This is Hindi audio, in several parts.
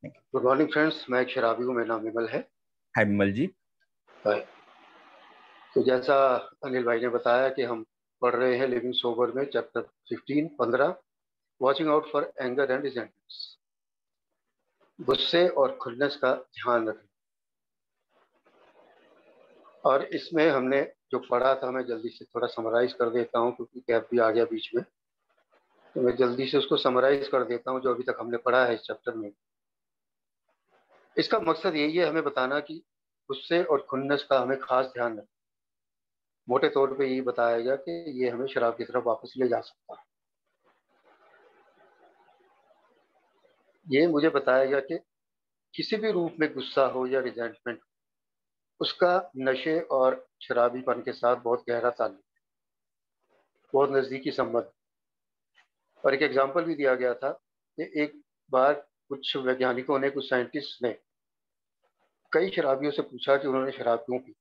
Good morning friends. मैं एक शराबी हूँ, मेरा नाम विमल है। हाय विमल जी। हाय। तो जैसा अनिल भाई ने बताया कि हम पढ़ रहे हैं लिविंग सोबर में chapter 15 watching out for anger and resentments, गुस्से और खुन्नस का ध्यान रखना। और इसमें हमने जो पढ़ा था, मैं जल्दी से थोड़ा समराइज कर देता हूँ क्योंकि गैप भी आ गया बीच में। तो मैं जल्दी से उसको समराइज कर देता हूँ जो अभी तक हमने पढ़ा है इस चैप्टर में। इसका मकसद यही है, हमें बताना कि गुस्से और खुन्नस का हमें खास ध्यान रखना। मोटे तौर पे यही बताया गया कि ये हमें शराब की तरफ वापस ले जा सकता है। ये मुझे बताया गया कि किसी भी रूप में गुस्सा हो या रिजेंटमेंट, उसका नशे और शराबीपन के साथ बहुत गहरा ताल्लुक, बहुत नज़दीकी संबंध। और एक एग्जाम्पल भी दिया गया था कि एक बार कुछ वैज्ञानिकों ने, कुछ साइंटिस्ट ने कई शराबियों से पूछा कि उन्होंने शराब क्यों पी।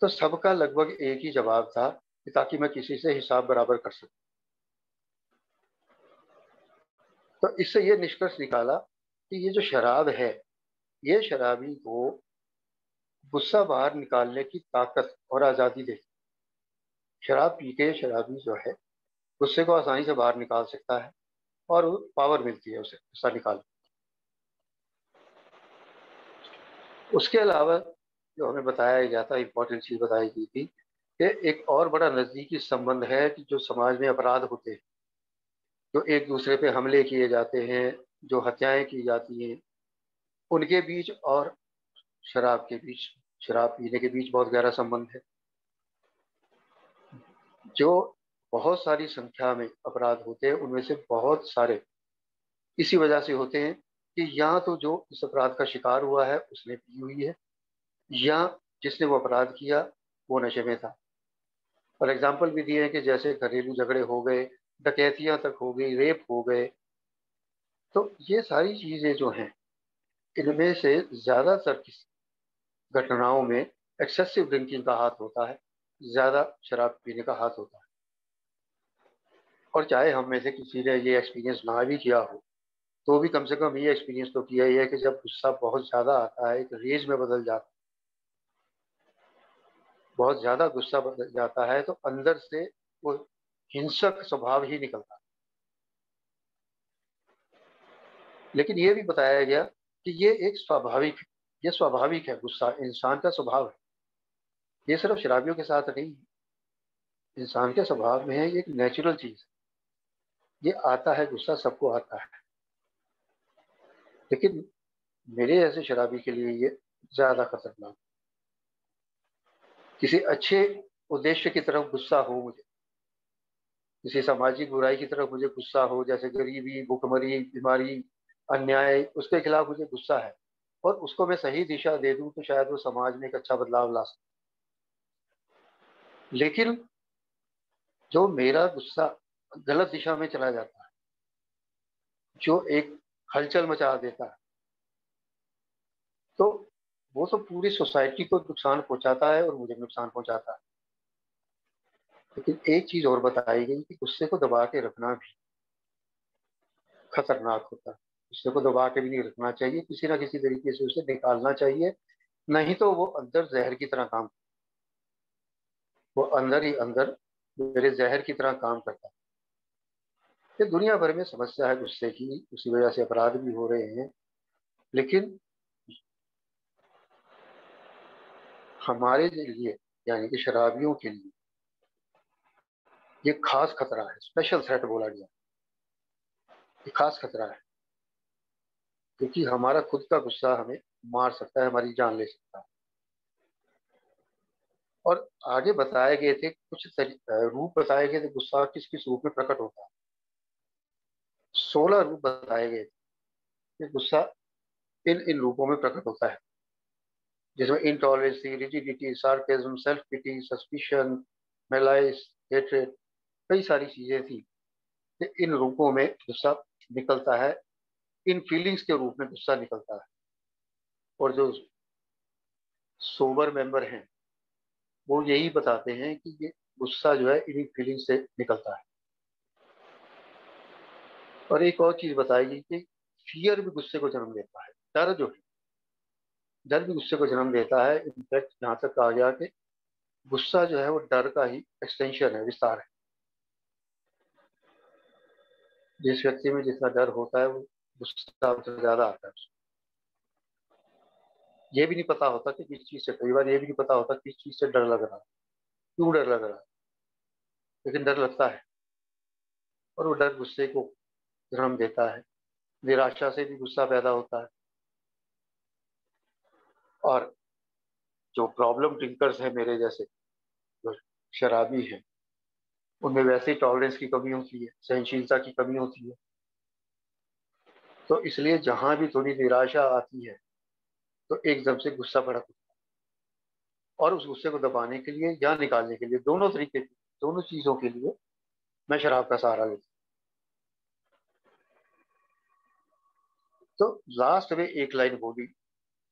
तो सबका लगभग एक ही जवाब था कि ताकि मैं किसी से हिसाब बराबर कर सकूं। तो इससे ये निष्कर्ष निकाला कि ये जो शराब है, ये शराबी को गुस्सा बाहर निकालने की ताकत और आज़ादी देती है। शराब पी के शराबी जो है गुस्से को आसानी से बाहर निकाल सकता है और पावर मिलती है उसे गुस्सा निकाल। उसके अलावा जो हमें बताया गया था, इंपॉर्टेंट चीज बताई गई थी कि एक और बड़ा नजदीकी संबंध है कि जो समाज में अपराध होते हैं, जो एक दूसरे पे हमले किए जाते हैं, जो हत्याएं की जाती हैं, उनके बीच और शराब के बीच, शराब पीने के बीच बहुत गहरा संबंध है। जो बहुत सारी संख्या में अपराध होते हैं, उनमें से बहुत सारे इसी वजह से होते हैं कि या तो जो इस अपराध का शिकार हुआ है उसने पी हुई है, या जिसने वो अपराध किया वो नशे में था। और एग्जाम्पल भी दिए हैं कि जैसे घरेलू झगड़े हो गए, डकैतियां तक हो गई, रेप हो गए। तो ये सारी चीजें जो हैं, इनमें से ज्यादातर घटनाओं में एक्सेसिव ड्रिंकिंग का हाथ होता है, ज्यादा शराब पीने का हाथ होता है। और चाहे हम में से किसी ने ये एक्सपीरियंस ना भी किया हो, तो भी कम से कम ये एक्सपीरियंस तो किया ही है कि जब गुस्सा बहुत ज्यादा आता है, एक रेज में बदल जाता है, बहुत ज्यादा गुस्सा बदल जाता है, तो अंदर से वो हिंसक स्वभाव ही निकलता है। लेकिन ये भी बताया गया कि ये एक स्वाभाविक, ये स्वाभाविक है, गुस्सा इंसान का स्वभाव है। ये सिर्फ शराबियों के साथ नहीं है, इंसान के स्वभाव में है, ये एक नेचुरल चीज है। ये आता है, गुस्सा सबको आता है। लेकिन मेरे जैसे शराबी के लिए ये ज्यादा खतरनाक। किसी अच्छे उद्देश्य की तरफ गुस्सा हो मुझे, किसी सामाजिक बुराई की तरफ मुझे गुस्सा हो, जैसे गरीबी, भुखमरी, बीमारी, अन्याय, उसके खिलाफ मुझे गुस्सा है और उसको मैं सही दिशा दे दूं तो शायद वो समाज में एक अच्छा बदलाव ला सकता। लेकिन जो मेरा गुस्सा गलत दिशा में चला जाता है, जो एक हलचल मचा देता है, तो वो तो पूरी सोसाइटी को नुकसान पहुंचाता है और मुझे नुकसान पहुंचाता है। लेकिन एक चीज और बताई गई कि गुस्से को दबा के रखना भी खतरनाक होता है। गुस्से को दबा के भी नहीं रखना चाहिए, किसी ना किसी तरीके से उसे निकालना चाहिए, नहीं तो वो अंदर जहर की तरह काम, वो अंदर ही अंदर मेरे जहर की तरह काम करता है। ये दुनिया भर में समस्या है गुस्से की, उसी वजह से अपराध भी हो रहे हैं। लेकिन हमारे लिए, यानी कि शराबियों के लिए, ये खास खतरा है, स्पेशल थ्रेट बोला गया। ये खास खतरा है क्योंकि हमारा खुद का गुस्सा हमें मार सकता है, हमारी जान ले सकता है। और आगे बताए गए थे कुछ रूप बताए गए थे, गुस्सा किस किस रूप में प्रकट होता है। 16 रूप बताए गए थे कि गुस्सा इन इन रूपों में प्रकट होता है, जिसमें intolerance, rigidity, sarcasm, self pity, suspicion, malice, hatred, कई सारी चीजें थी कि इन रूपों में गुस्सा निकलता है, इन फीलिंग्स के रूप में गुस्सा निकलता है। और जो सोबर मेंबर हैं वो यही बताते हैं कि ये गुस्सा जो है इन्हीं फीलिंग से निकलता है। और एक और चीज बताई गई कि फियर भी गुस्से को जन्म देता है, डर जो है, डर भी गुस्से को जन्म देता है। इनफैक्ट यहाँ तक कहा गया कि गुस्सा जो है वो डर का ही एक्सटेंशन है, विस्तार है। जिस व्यक्ति में जितना डर होता है वो गुस्सा उतना ज्यादा आता है। ये भी नहीं पता होता कि किस चीज से, कई बार ये भी नहीं पता होता किस चीज से डर लग रहा है, क्यों डर लग रहा है, लेकिन डर लगता है। और वो डर गुस्से को जन्म देता है। निराशा से भी गुस्सा पैदा होता है। और जो प्रॉब्लम ड्रिंकर्स है मेरे जैसे, जो शराबी हैं, उनमें वैसे ही टॉलरेंस की कमी होती है, सहनशीलता की कमी होती है। तो इसलिए जहां भी थोड़ी निराशा आती है तो एकदम से गुस्सा भड़क उठता है। और उस गुस्से को दबाने के लिए या निकालने के लिए, दोनों तरीके, दोनों चीजों के लिए मैं शराब का सहारा लेता हूँ। तो लास्ट में एक लाइन बोली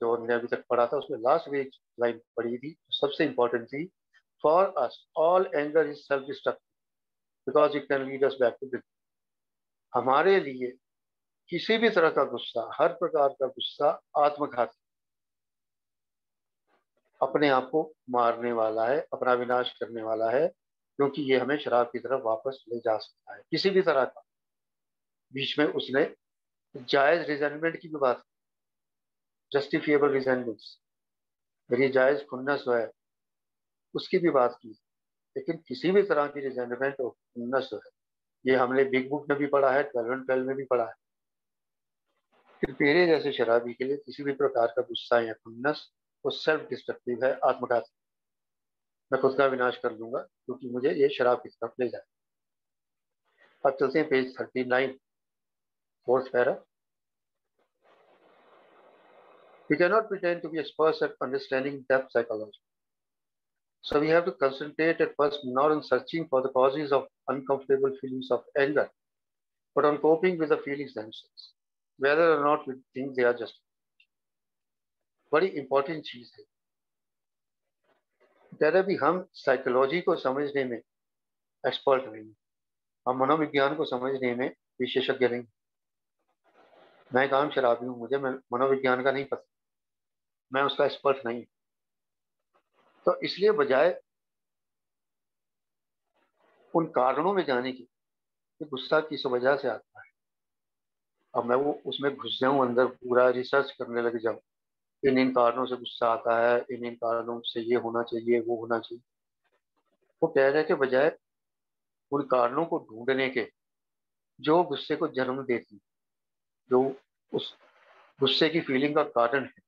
जो हमने अभी तक पढ़ा था, उसमें लास्ट में एक लाइन पढ़ी थी सबसे इंपॉर्टेंट थी। For us all anger is self destructive because it can lead us back to. हमारे लिए किसी भी तरह का गुस्सा, हर प्रकार का गुस्सा आत्मघाती, अपने आप को मारने वाला है, अपना विनाश करने वाला है, क्योंकि ये हमें शराब की तरफ वापस ले जा सकता है किसी भी तरह का। बीच में उसने जायज रिजेंटमेंट की भी बात, जस्टिफिएबल रिजेंटमेंट्स, मेरी जायज खुन्नस जो है उसकी भी बात की। लेकिन किसी भी तरह की रिजेंटमेंट और खुन्नस जो है, ये हमने बिग बुक में भी पढ़ा है, 12 में भी पढ़ा है। फिर मेरे जैसे शराबी के लिए किसी भी प्रकार का गुस्सा या खुन्नस वो सेल्फ डिस्ट्रक्टिव है, आत्मघाती। मैं खुद का विनाश कर लूंगा क्योंकि मुझे ये शराब की तरफ ले जाए। अब चलते हैं page 39, fourth para. We cannot pretend to be experts at understanding depth psychology. So we have to concentrate at first not on searching for the causes of uncomfortable feelings of anger, but on coping with the feelings themselves, whether or not we think they are just. बड़ी इंपॉर्टेंट चीज है। कहते भी हम साइकोलॉजी को समझने में एक्सपर्ट नहीं, हम मनोविज्ञान को समझने में विशेषज्ञ नहीं। मैं काम शराबी हूँ, मुझे मनोविज्ञान का नहीं पता, मैं उसका एक्सपर्ट नहीं। तो इसलिए बजाय उन कारणों में जाने की कि गुस्सा किस वजह से आता है, अब मैं वो उसमें घुस जाऊं, अंदर पूरा रिसर्च करने लग जाऊं, इन इन कारणों से गुस्सा आता है, इन इन कारणों से ये होना चाहिए, वो होना चाहिए। वो कह रहे के बजाय उन कारणों को ढूंढने के जो गुस्से को जन्म देती, जो उस गुस्से की फीलिंग का कारण है,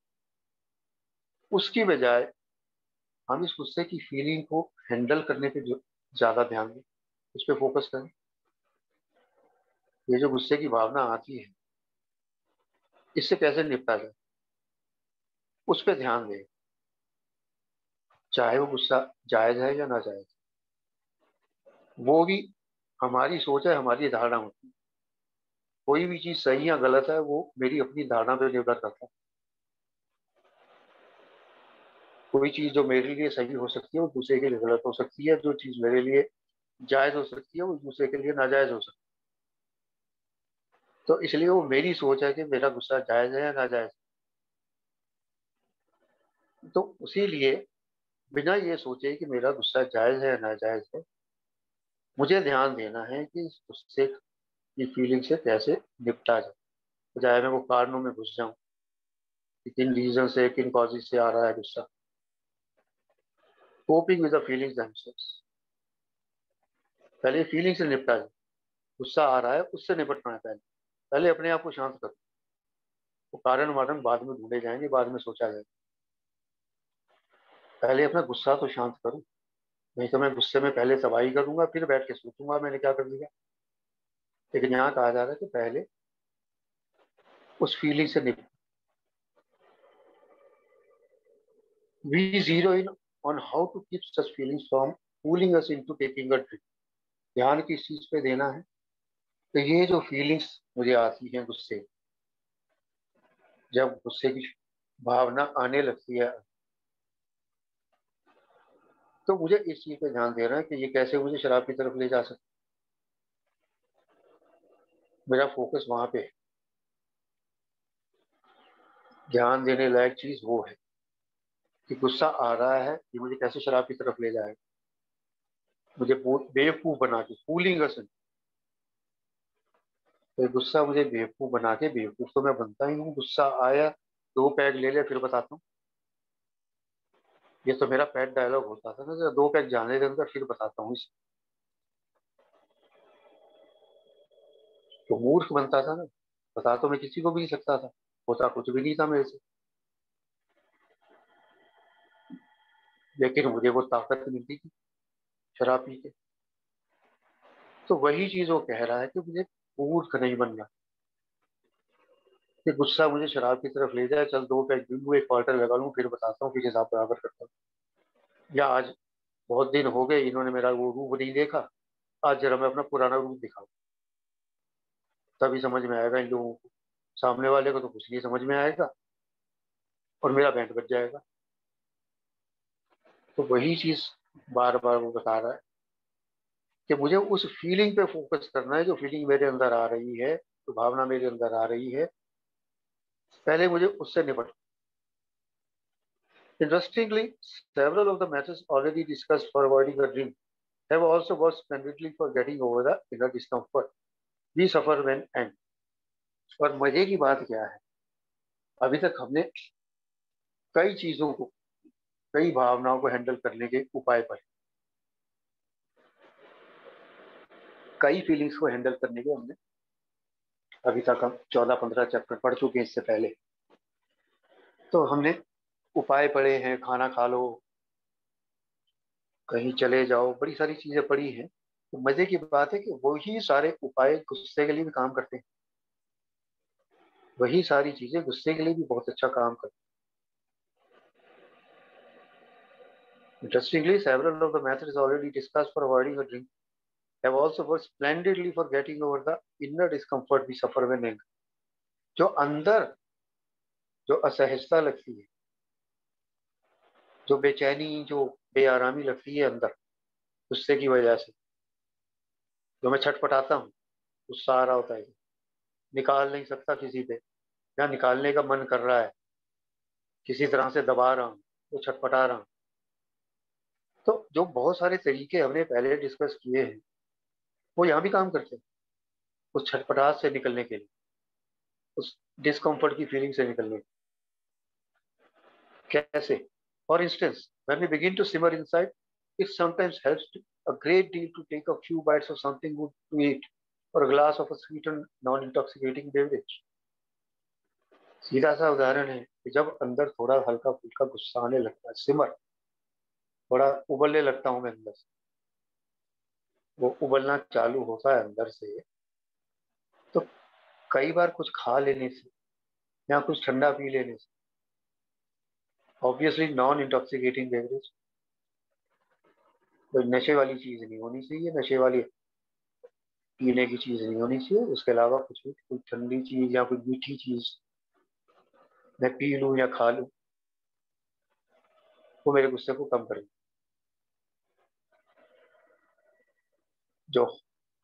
उसकी बजाय हम इस गुस्से की फीलिंग को हैंडल करने पे जो ज्यादा ध्यान दें, उस पर फोकस करें। ये जो गुस्से की भावना आती है, इससे कैसे निपटा जाए, उस पर ध्यान दें। चाहे वो गुस्सा जायज है या ना जायज, वो भी हमारी सोच है, हमारी धारणा होती है। कोई भी चीज सही या गलत है वो मेरी अपनी धारणा पर निर्भर करता है। कोई चीज जो मेरे लिए सही हो सकती है वो दूसरे के लिए गलत हो सकती है, जो चीज मेरे लिए जायज हो सकती है वो दूसरे के लिए नाजायज हो सकती है। तो इसलिए वो मेरी सोच है कि मेरा गुस्सा जायज है या नाजायज। तो उसी लिए बिना ये सोचे कि मेरा गुस्सा जायज है या नाजायज है, मुझे ध्यान देना है कि इस गुस्से की फीलिंग से कैसे निपटा जाए। बजाय मैं वो कारणों में घुस जाऊं कि किन रीजन से, किन कॉजेज से आ रहा है गुस्सा। Coping with the feelings themselves, पहले फीलिंग से निपटा जाए। गुस्सा आ रहा है उससे निपटना है, पहले पहले अपने आप को शांत करो। वो कारण वारण बाद में ढूंढे जाएंगे, बाद में सोचा जाएगा। पहले अपना गुस्सा तो शांत करो, नहीं तो मैं गुस्से में पहले तबाही करूंगा, फिर बैठ के सोचूंगा मैंने क्या कर दिया। लेकिन यहाँ कहा जा रहा है कि पहले उस फीलिंग से निपट। We zero in on how to keep such feelings from pulling us into taking a trip. ध्यान किस चीज पे देना है, तो ये जो फीलिंग्स मुझे आती हैं गुस्से, जब गुस्से की भावना आने लगती है, तो मुझे इस चीज पे ध्यान देना है कि ये कैसे मुझे शराब की तरफ ले जा सकता। मेरा फोकस वहां पे है। ध्यान देने लायक चीज वो है कि गुस्सा आ रहा है, ये मुझे कैसे शराब की तरफ ले जाएगा, मुझे बेवकूफ बना के, फूलिंग अस। तो गुस्सा मुझे बेवकूफ बना के, बेवकूफ तो मैं बनता ही हूँ, गुस्सा आया 2 पैग ले ले फिर बताता हूँ। ये तो मेरा पेट डायलॉग होता था ना, जरा 2 पैग जाने के अंदर फिर बताता हूँ इसे। तो मूर्ख बनता था ना, बता तो मैं किसी को भी नहीं सकता था, होता कुछ भी नहीं था मेरे से, लेकिन मुझे वो ताकत मिलती थी शराब पी के। तो वही चीज वो कह रहा है कि मुझे मूर्ख नहीं बनना, कि गुस्सा मुझे शराब की तरफ ले जाए, चल 2 पैग पी लूं, एक क्वार्टर लगा लूं, फिर बताता हूँ, फिर हिसाब बराबर करता हूँ। या आज बहुत दिन हो गए, इन्होंने मेरा वो रूप नहीं देखा, आज जरा मैं अपना पुराना रूप दिखाऊं, तभी समझ में आएगा इन लोगों को। सामने वाले को तो कुछ नहीं समझ में आएगा और मेरा बैंड बज जाएगा। तो वही चीज बार बार वो बता रहा है कि मुझे उस फीलिंग पे फोकस करना है, जो फीलिंग मेरे अंदर आ रही है, जो भावना मेरे अंदर आ रही है, पहले मुझे उससे निपट। Interestingly, several of the methods already discussed for avoiding a dream have also worked splendidly for getting over the inner discomfort we suffer when and। और मजे की बात क्या है, अभी तक हमने कई चीजों को, कई भावनाओं को हैंडल करने के उपाय पढ़े, कई फीलिंग्स को हैंडल करने के हमने अभी तक हम 14-15 चैप्टर पढ़ चुके हैं इससे पहले। तो हमने उपाय पढ़े हैं, खाना खा लो, कहीं चले जाओ, बड़ी सारी चीजें पढ़ी हैं। तो मजे की बात है कि वही सारे उपाय गुस्से के लिए भी काम करते हैं, वही सारी चीजें गुस्से के लिए भी बहुत अच्छा काम करती हैं। Interestingly, several of the methods already discussed for avoiding a drink have also worked splendidly for getting over the inner discomfort we suffer when angry। जो अंदर जो असहजता लगती है, जो बेचैनी, जो बेआरामी लगती है अंदर गुस्से की वजह से, जो मैं छटपटाता हूँ, गुस्सा आ रहा होता है, निकाल नहीं सकता किसी पे, या निकालने का मन कर रहा है, किसी तरह से दबा रहा हूँ, तो छटपटा रहा हूँ। तो जो बहुत सारे तरीके हमने पहले डिस्कस किए हैं, वो यहाँ भी काम करते हैं उस छटपटाहट से निकलने के लिए, उस डिस्कम्फर्ट की फीलिंग से निकलने के। कैसे? For instance, when we begin to simmer inside, it sometimes helps a great deal to take a few bites of something good to eat or a glass of a sweetened non-intoxicating beverage। सीधा सा उदाहरण है कि जब अंदर थोड़ा हल्का फुल्का गुस्सा आने लगता है, सिमर, थोड़ा उबलने लगता हूँ मैं अंदर से, वो उबलना चालू होता है अंदर से, तो कई बार कुछ खा लेने से या कुछ ठंडा पी लेने से, ऑब्वियसली नॉन इंटॉक्सिकेटिंग बेवरेज, कोई नशे वाली चीज नहीं होनी चाहिए, नशे वाली पीने की चीज नहीं होनी चाहिए, उसके अलावा कुछ भी, कोई ठंडी चीज या कोई मीठी चीज मैं पी लूं या खा लूं, वो मेरे गुस्से को कम करे। जो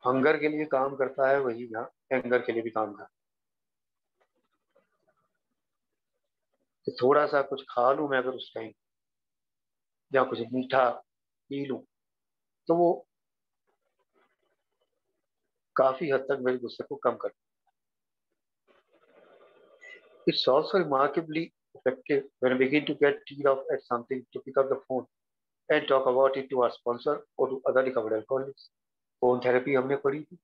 हंगर के लिए काम करता है वही यहाँ एंगर के लिए भी काम करता है। कि थोड़ा सा कुछ खा लूं मैं अगर उस टाइम, या कुछ मीठा पी लूं, तो वो काफी हद तक मेरे गुस्से को कम करता है। It's also remarkably effective when we begin to get teed off at something to pick up the phone and talk about it to our sponsor or to other recovered alcoholics। Phone therapy हमने पढ़ी थी,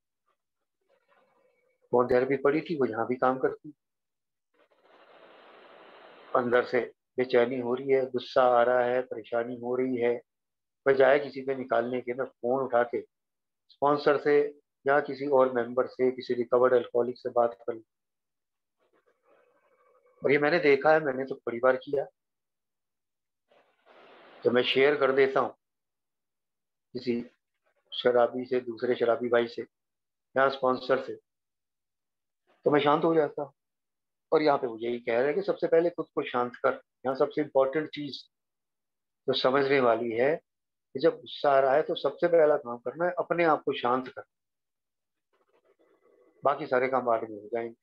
फोन थेरेपी पढ़ी थी, वो यहाँ भी काम करती है। अंदर से बेचैनी हो रही है, गुस्सा आ रहा है, परेशानी हो रही है, बजाय किसी पे निकालने के, मैं फोन उठा के स्पॉन्सर से या किसी और मेंबर से, किसी रिकवर्ड अल्कोहलिक से बात कर लूं। और ये मैंने देखा है, मैंने तो बड़ी बार किया। जब मैं शेयर कर देता हूँ किसी शराबी से, दूसरे शराबी भाई से या स्पॉन्सर से, तो मैं शांत हो जाता हूँ। और यहाँ पे वो यही कह रहे हैं कि सबसे पहले खुद को शांत कर। यहाँ सबसे इंपॉर्टेंट चीज जो समझने वाली है कि जब गुस्सा आ रहा है तो सबसे पहला काम करना है अपने आप को शांत कर, बाकी सारे काम बाद में हो जाएंगे।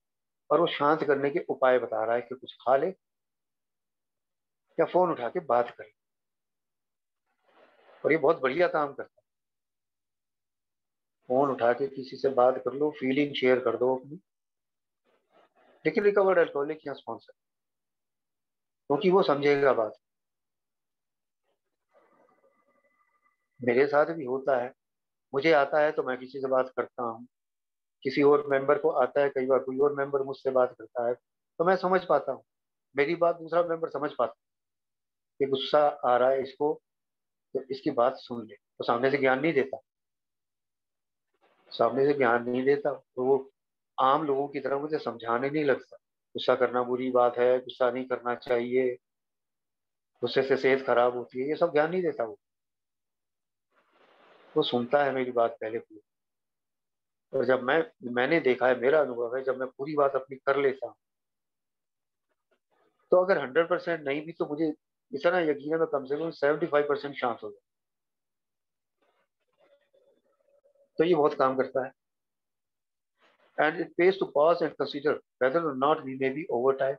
और वो शांत करने के उपाय बता रहा है कि कुछ खा ले या फोन उठा के बात कर ले। और ये बहुत बढ़िया काम करता है। फोन उठा के किसी से बात कर लो, फीलिंग शेयर कर दो अपनी। लेकिन रिकवर्ड अल्कोहलिक यहाँ स्पॉन्सर, क्योंकि वो समझेगा बात। मेरे साथ भी होता है, मुझे आता है तो मैं किसी से बात करता हूँ, किसी और मेंबर को आता है, कई बार कोई और मेंबर मुझसे बात करता है तो मैं समझ पाता हूँ, मेरी बात दूसरा मेंबर समझ पाता है कि गुस्सा आ रहा है इसको, तो इसकी बात सुन ले। तो सामने से ज्ञान नहीं देता, सामने से ज्ञान नहीं देता, तो वो आम लोगों की तरह मुझे समझाने नहीं लगता। गुस्सा करना बुरी बात है, गुस्सा नहीं करना चाहिए, गुस्से से सेहत खराब होती है, ये सब ज्ञान नहीं देता। वो सुनता है मेरी बात पहले पूरी। और जब मैंने देखा है, मेरा अनुभव है, जब मैं पूरी बात अपनी कर लेता हूँ, तो अगर 100% नहीं भी तो मुझे इतना यकीन है मैं कम से कम 75% शांत हो जाए। तो ये बहुत काम करता है। And it pays to pause and consider whether or not we may be over time.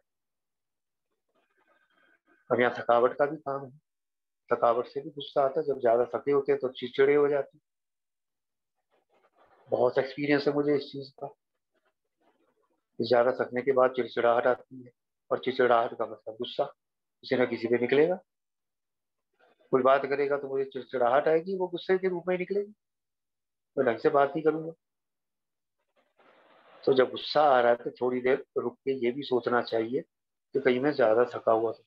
अब यहाँ थकावट का भी काम है। थकावट से भी गुस्सा आता है, जब ज्यादा थके होते हैं तो चिड़चिड़े हो जाते हैं। बहुत एक्सपीरियंस है मुझे इस चीज का। ज्यादा थकने के बाद चिड़चिड़ाहट आती है, और चिड़चिड़ाहट का मतलब गुस्सा किसी न किसी पे निकलेगा। कोई बात करेगा तो मुझे चिड़चिड़ाहट आएगी, वो गुस्से के रूप में ही निकलेगी, तो ढंग से बात नहीं करूंगा। तो जब गुस्सा आ रहा है तो थोड़ी देर रुक के ये भी सोचना चाहिए कि कहीं मैं ज्यादा थका हुआ तो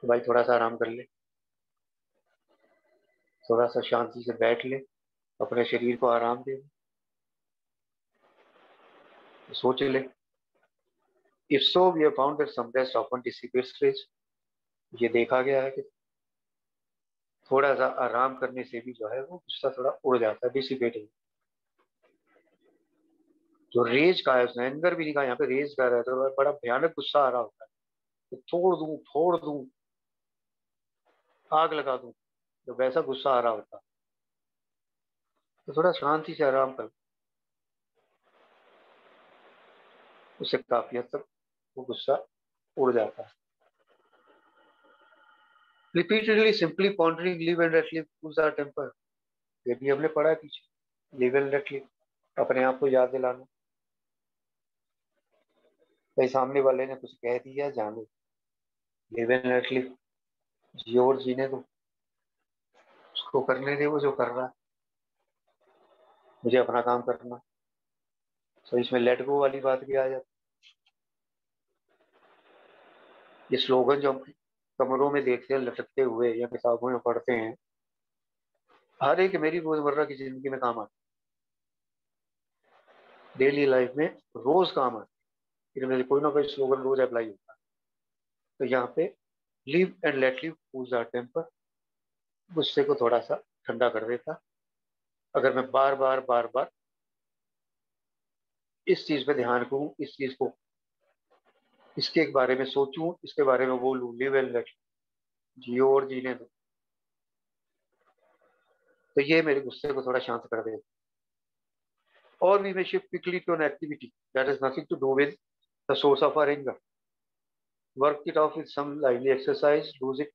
भाई थोड़ा सा आराम कर ले, थोड़ा सा शांति से बैठ ले, अपने शरीर को आराम दे, सोच ले। If so we have found that some rest often dissipates stress. ये देखा गया है कि थोड़ा सा आराम करने से भी जो है वो गुस्सा थोड़ा उड़ जाता है, डिसिपेट है। जो रेज का है, उसने एंगर भी नहीं कहा, यहाँ पे रेज का रहता है, तो बड़ा भयानक गुस्सा आ रहा होता है, तो फोड़ दूं, आग लगा दूं, तो वैसा गुस्सा आ रहा होता है। तो थोड़ा शांति से आराम कर, उससे काफी हद तक वो गुस्सा उड़ जाता है। Repeatedly simply pondering live and let live cools our temper. ये भी हमने पढ़ा है पीछे, लिव एंड लेट लिव, अपने आप को याद दिलाना। भाई सामने वाले ने कुछ कह दिया, जाने, लिव एंड लेट लिव, जियो और जीने दो, उसको करने दे वो जो कर रहा है, मुझे अपना काम करना। तो इसमें लेट गो वाली बात भी आ जाती है। ये स्लोगन जो हम कमरों में देखते हैं लटकते हुए या किताबों में पढ़ते हैं, हर एक मेरी रोजमर्रा की जिंदगी में काम आता है, डेली लाइफ में रोज काम आता है, इनमें से कोई ना कोई स्लोगन रोज अप्लाई होता है। तो यहाँ पे live and let live cools our temper, गुस्से को थोड़ा सा ठंडा कर देता। अगर मैं बार बार इस चीज पे ध्यान करूं, इस चीज को, इसके बारे में सोचूं, इसके बारे में बोलूं, लिव एंड लेट, जियो और जीने दो, तो ये मेरे गुस्से को थोड़ा शांत कर देगा। और we may shift quickly to an activity that is nothing to do with the source of our anger. Work it off with some lively exercise, lose it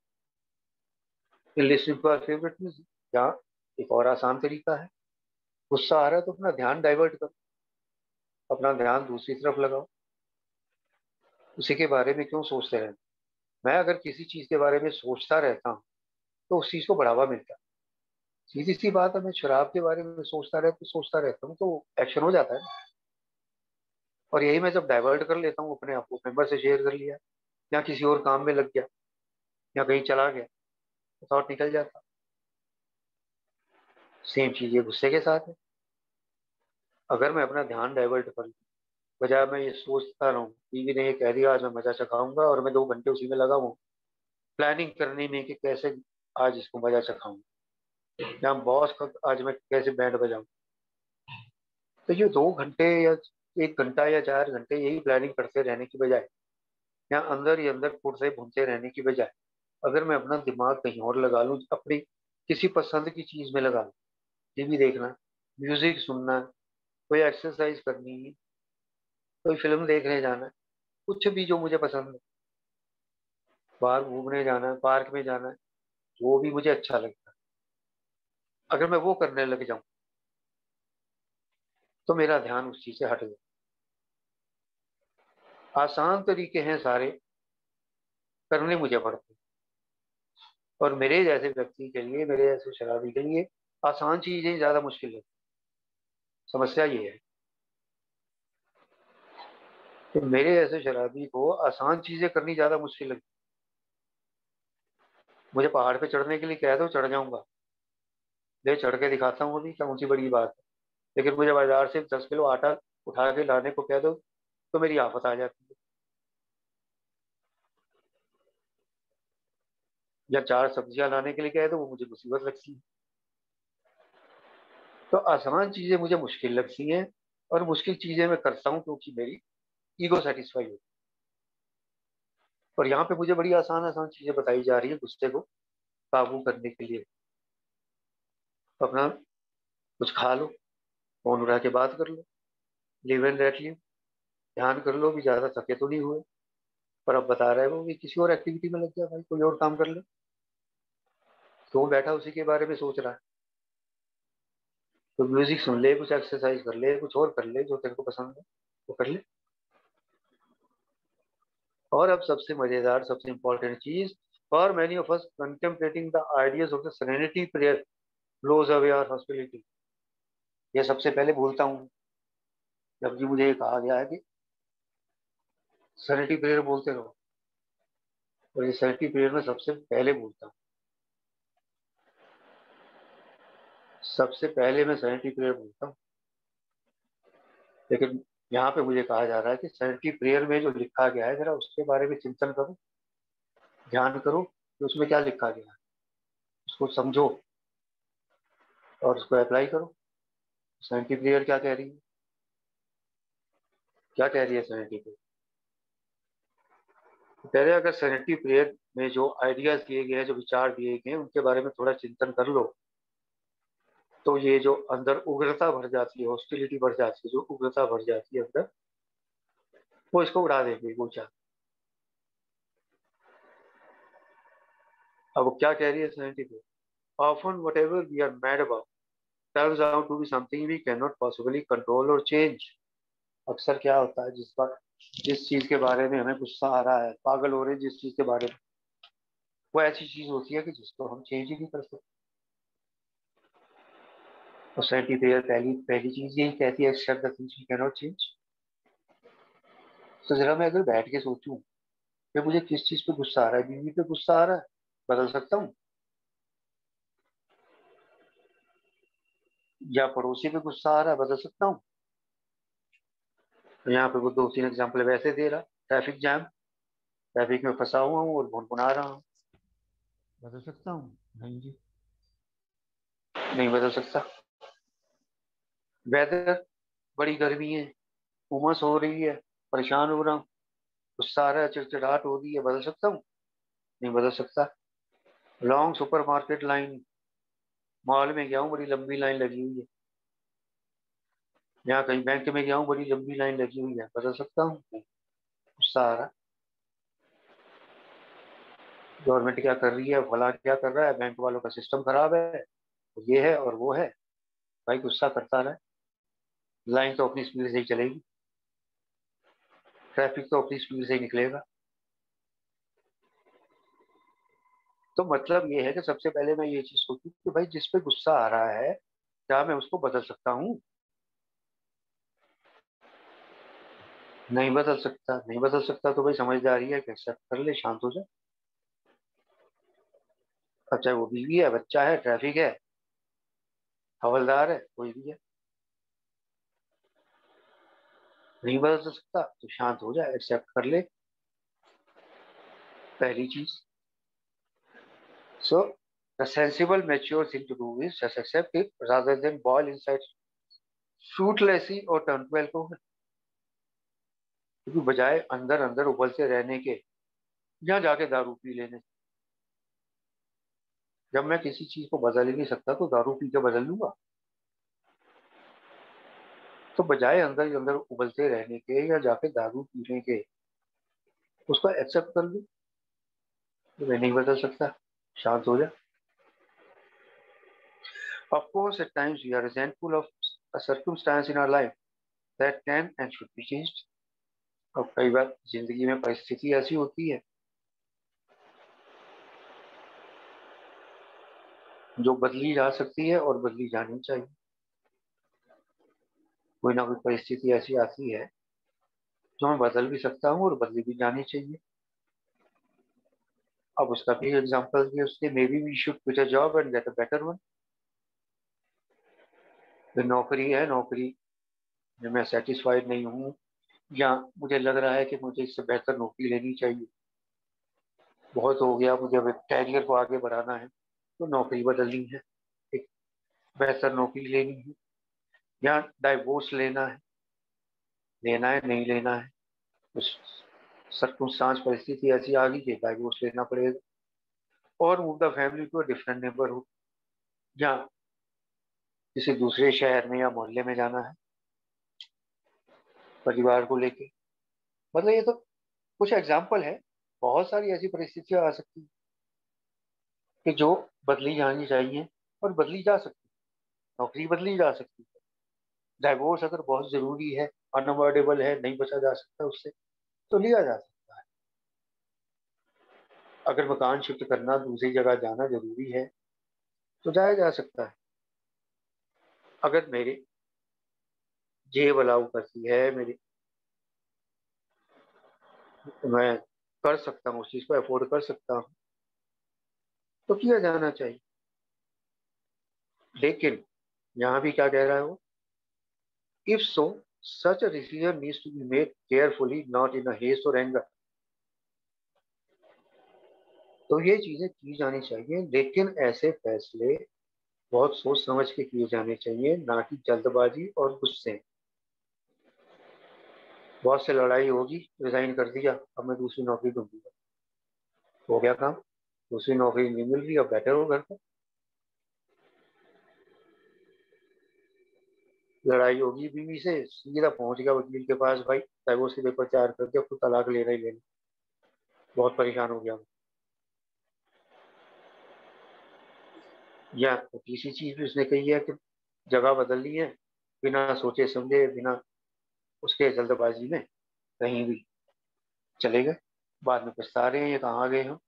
in listening to our favourite music. या एक और आसान तरीका है, गुस्सा आ रहा है तो अपना ध्यान डाइवर्ट करो, अपना ध्यान दूसरी तरफ लगाओ, उसी के बारे में क्यों सोचते रहना। मैं अगर किसी चीज के बारे में सोचता रहता हूँ तो उस चीज को बढ़ावा मिलता है। सीधी सी बात है, मैं शराब के बारे में सोचता रहता हूँ तो एक्शन हो जाता है। और यही मैं जब डाइवर्ट कर लेता हूँ, अपने आप को मेंबर से शेयर कर लिया, या किसी और काम में लग गया, या कहीं चला गया, तो थॉट निकल जाता। सेम चीज ये गुस्से के साथ है। अगर मैं अपना ध्यान डाइवर्ट कर लूँ, बजाय मैं ये सोचता रहूँ, टीवी ने ये कह दिया आज मैं मजा चखाऊंगा, और मैं 2 घंटे उसी में लगा हूँ प्लानिंग करने में कि कैसे आज इसको मजा चखाऊं, या बॉस का आज मैं कैसे बैंड बजाऊं। तो ये 2 घंटे या 1 घंटा या 4 घंटे यही प्लानिंग करते रहने की बजाय, या अंदर ही अंदर खुद से भूनते रहने की बजाय, अगर मैं अपना दिमाग कहीं और लगा लूं, अपनी किसी पसंद की चीज में लगा लूं, टीवी देखना, म्यूजिक सुनना, कोई एक्सरसाइज करनी, कोई फिल्म देखने जाना है, कुछ भी जो मुझे पसंद है, बाहर घूमने जाना है, पार्क में जाना है, वो भी मुझे अच्छा लगता है, अगर मैं वो करने लग जाऊं तो मेरा ध्यान उस चीज से हट गया। आसान तरीके हैं सारे, करने मुझे पड़ते हैं। और मेरे जैसे व्यक्ति के लिए, मेरे जैसे शराबी के लिए आसान चीजें ज्यादा मुश्किल है। समस्या ये है कि मेरे जैसे शराबी को आसान चीजें करनी ज्यादा मुश्किल लगती। मुझे पहाड़ पे चढ़ने के लिए कह दो, चढ़ जाऊंगा, ले चढ़ के दिखाता हूँ, अभी क्या ऊंची बड़ी बात है। लेकिन मुझे बाजार से 10 किलो आटा उठा के लाने को कह दो तो मेरी आफत आ जाती है। या 4 सब्जियां लाने के लिए कह दो, वो मुझे मुसीबत लगती है। तो आसान चीजें मुझे मुश्किल लगती हैं, और मुश्किल चीजें मैं करता हूँ क्योंकि मेरी ईगो सेटिस्फाई होती है। और यहाँ पे मुझे बड़ी आसान आसान चीजें बताई जा रही है गुस्से को काबू करने के लिए। अपना कुछ खा लो, फोन उठा के बात कर लो, लिव एंड लेट लिव, ध्यान कर लो भी ज्यादा थके तो नहीं हुए। पर अब बता रहे हो कि किसी और एक्टिविटी में लग जा भाई, कोई और काम कर ले। तो वो बैठा उसी के बारे में सोच रहा है, तो म्यूजिक सुन ले, कुछ एक्सरसाइज कर ले, कुछ और कर ले जो तेरे को पसंद है वो कर ले। और अब सबसे मजेदार, सबसे इंपॉर्टेंट चीज, for many of us contemplating the ideas of the serenity prayer blows away our hospitality. ये सबसे पहले भूलता हूँ, जबकि मुझे ये कहा गया है कि सेरेनिटी प्रेयर बोलते रहो। और ये सेरेनिटी प्रेयर में सबसे पहले भूलता हूँ, सबसे पहले मैं सेरेनिटी प्रेयर भूलता हूँ। लेकिन यहाँ पे मुझे कहा जा रहा है कि सेरेनिटी प्रेयर में जो लिखा गया है, जरा उसके बारे में चिंतन करो, ध्यान करो कि उसमें क्या लिखा गया है, उसको समझो और उसको अप्लाई करो। सेरेनिटी प्रेयर क्या कह रही है, क्या कह रही है सेरेनिटी प्रेयर? तो कह रहे हैं अगर सेरेनिटी प्रेयर में जो आइडियाज दिए गए हैं, जो विचार दिए गए हैं, उनके बारे में थोड़ा चिंतन कर लो, तो ये जो अंदर उग्रता भर जाती है, हॉस्टिलिटी बढ़ जाती है, जो उग्रता भर जाती है अंदर, वो इसको उड़ा देगी वो चाह। अब वो क्या कह रही है serenity prayer? Often whatever we are mad about turns out to be something we can not possibly control और चेंज। अक्सर क्या होता है, जिस चीज के बारे में हमें गुस्सा आ रहा है, पागल हो रहे हैं जिस चीज के बारे में, वो ऐसी चीज होती है कि जिसको हम चेंज ही नहीं कर सकते। और सेवेंटी प्रेयर पहली पहली चीज यही कहती है, accept the things we can not change. तो जरा मैं अगर बैठ के सोचूं कि मुझे किस चीज पे गुस्सा आ रहा है, बीवी पे गुस्सा आ रहा है, बदल सकता हूँ। या पड़ोसी पे गुस्सा आ रहा है, बदल सकता हूँ। तो यहाँ पे वो 2-3 एग्जाम्पल वैसे दे रहा, ट्रैफिक जैम, ट्रैफिक में फंसा हुआ हूँ और भुनभुना रहा हूँ, बदल सकता हूँ? नहीं जी, नहीं बदल सकता। वेदर, बड़ी गर्मी है, उमस हो रही है, परेशान हो रहा हूँ, गुस्सा आ रहा है, चिड़चिड़ाहट हो रही है, बदल सकता हूँ? नहीं बदल सकता। लॉन्ग सुपरमार्केट लाइन, मॉल में गया हूँ, बड़ी लंबी लाइन लगी हुई है। यहाँ कहीं बैंक में गया हूँ, बड़ी लंबी लाइन लगी हुई है, बदल सकता हूँ? नहीं। गुस्सा आ रहा, गवर्नमेंट क्या कर रही है, भला क्या कर रहा है, बैंक वालों का सिस्टम खराब है, ये है और वो है, भाई गुस्सा करता रहे। लाइन तो अपनी स्पीड से ही चलेगी, ट्रैफिक तो अपनी स्पीड से ही निकलेगा। तो मतलब ये है कि सबसे पहले मैं ये चीज सोचूं कि भाई जिस पे गुस्सा आ रहा है, क्या मैं उसको बदल सकता हूँ? नहीं बदल सकता। नहीं बदल सकता तो भाई समझदारी है कि एक्सेप्ट कर ले, शांत हो जाए। अब चाहे वो बीवी है, बच्चा है, ट्रैफिक है, हवलदार है, कोई भी है, नहीं बदल सकता तो शांत हो जाए, एक्सेप्ट कर ले, पहली चीज। So the sensible mature thing to do is just accept it rather than boil inside uselessly or turn to alcohol. क्योंकि बजाय अंदर अंदर उबलते रहने के, यहाँ जाके दारू पी लेने। जब मैं किसी चीज को बदल ही नहीं सकता तो दारू पी के बदल लूंगा? तो बजाय अंदर ही अंदर उबलते रहने के या जाके दारू पीने के, उसको एक्सेप्ट कर लो, तो मैं नहीं बदल सकता, शांत हो जा। Of course, at times we are resentful of a circumstance in our life that can and should be changed. और कई बार जिंदगी में परिस्थिति ऐसी होती है जो बदली जा सकती है और बदली जानी चाहिए। कोई ना कोई परिस्थिति ऐसी आती है जो मैं बदल भी सकता हूँ और बदली भी जानी चाहिए। अब उसका भी एग्जाम्पल दिया उसने, maybe we should quit a job and get a better one. नौकरी है, नौकरी में मैं सेटिस्फाइड नहीं हूँ, या मुझे लग रहा है कि मुझे इससे बेहतर नौकरी लेनी चाहिए, बहुत हो गया, मुझे अब कैरियर को आगे बढ़ाना है, तो नौकरी बदलनी है, एक बेहतर नौकरी लेनी है, या डाइवोर्स लेना है नहीं लेना है, उस सर्कमस्टांस परिस्थिति ऐसी आ गई कि डाइवोर्स लेना पड़ेगा, और move the family to a different neighbourhood, या किसी दूसरे शहर में या मोहल्ले में जाना है परिवार को लेके। मतलब ये तो कुछ एग्जाम्पल है, बहुत सारी ऐसी परिस्थितियां आ सकती हैं कि जो बदली जानी चाहिए और बदली जा सकती है। नौकरी बदली जा सकती है, डाइवोर्स अगर बहुत जरूरी है, अनअवॉइडेबल है, नहीं बचा जा सकता उससे, तो लिया जा सकता है। अगर मकान शिफ्ट करना, दूसरी जगह जाना जरूरी है, तो जाया जा सकता है। अगर मेरी जेब अलाउ करती है, मेरी, मैं कर सकता हूँ, उस चीज को अफोर्ड कर सकता हूँ, तो किया जाना चाहिए। लेकिन यहाँ भी क्या कह रहा है वो, if so such a decision needs to be made carefully, not in a haste और एंगर। तो ये चीजें की जानी चाहिए, लेकिन ऐसे फैसले बहुत सोच समझ के किए जाने चाहिए, ना कि जल्दबाजी और गुस्से। बहुत से लड़ाई होगी, रिजाइन कर दिया, अब मैं दूसरी नौकरी ढूंढूंगा, हो गया काम, दूसरी नौकरी नहीं मिल रही, अब बेटर हो घर पर। लड़ाई होगी बीवी से, सीधा पहुंच गया वकील के पास, भाई डाइवोर्स के पेपर तैयार करके अब तो तलाक लेना ही लेना, बहुत परेशान हो गया। या तो तीसरी चीज भी उसने कही है कि जगह बदल ली है, बिना सोचे समझे, बिना उसके जल्दबाजी में कहीं भी चले गए, बाद में पछता रहे हैं ये कहाँ आ गए हम।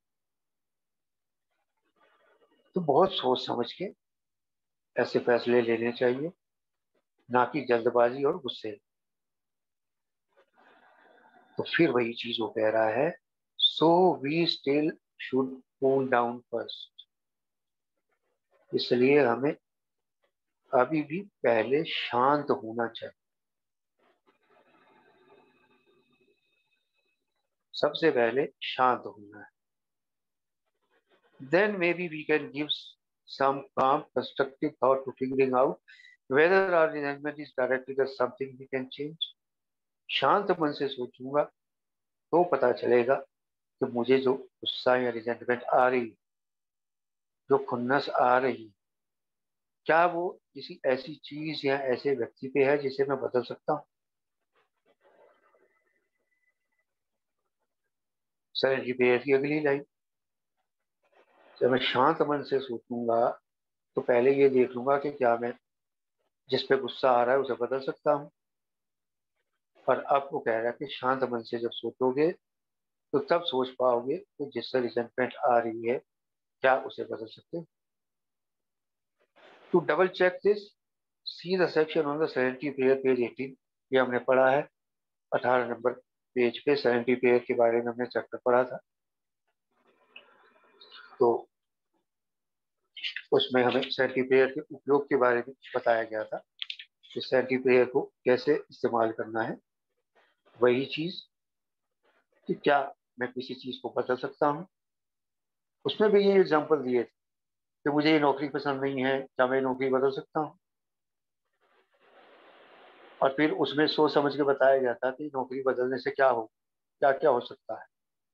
तो बहुत सोच समझ के ऐसे फैसले लेने चाहिए, ना कि जल्दबाजी और गुस्से। तो फिर वही चीज वो कह रहा है, so we still should cool down first. इसलिए हमें अभी भी पहले शांत होना चाहिए, सबसे पहले शांत होना है। Then maybe we can give some calm, constructive thought to figuring out whether our resentment is directed at something we can change. शांत मन से सोचूंगा तो पता चलेगा कि मुझे जो गुस्सा या रिजेंटमेंट आ रही, जो खुन्नस आ रही, क्या वो किसी ऐसी चीज या ऐसे व्यक्ति पे है जिसे मैं बदल सकता हूँ। सरेंडरी प्रेयर की अगली लाइन, जब मैं शांत मन से सोचूंगा तो पहले ये देख लूंगा कि क्या मैं जिस पे गुस्सा आ रहा है उसे बदल सकता हूँ। और अब वो कह रहा है कि शांत मन से जब सोचोगे तो तब सोच पाओगे कि जिससे रिजेंटमेंट आ रही है क्या उसे बदल सकते हैं। To double check this, see the section on the serenity prayer page 18। ये हमने पढ़ा है 18 नंबर पेज पे, सेरेनिटी प्रेयर के बारे में हमने चैप्टर पढ़ा था। तो उसमें हमें सेरेनिटी प्रेयर के उपयोग के बारे में बताया गया था कि सेरेनिटी प्रेयर को कैसे इस्तेमाल करना है। वही चीज कि क्या मैं किसी चीज को बदल सकता हूँ, उसमें भी ये एग्जाम्पल दिए थे कि मुझे ये नौकरी पसंद नहीं है, क्या मैं नौकरी बदल सकता हूँ। और फिर उसमें सोच समझ के बताया गया था कि नौकरी बदलने से क्या हो, क्या क्या हो सकता है,